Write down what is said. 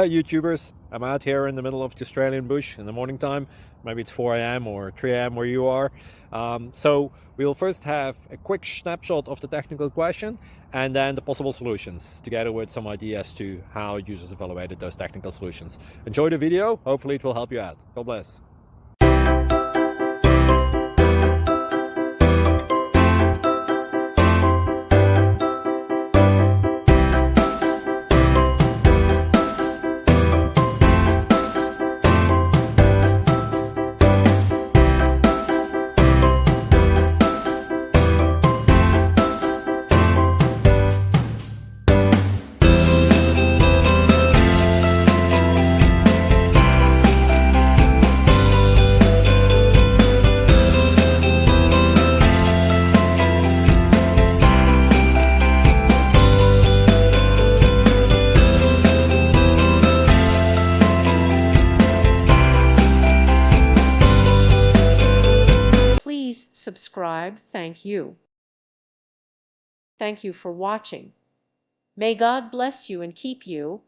Hi YouTubers, I'm out here in the middle of the Australian bush in the morning time. Maybe it's 4 a.m. or 3 a.m. where you are. So we'll first have a quick snapshot of the technical question and then the possible solutions, together with some ideas to how users evaluated those technical solutions. Enjoy the video, hopefully it will help you out. God bless. Please subscribe. Thank you. Thank you for watching. May God bless you and keep you.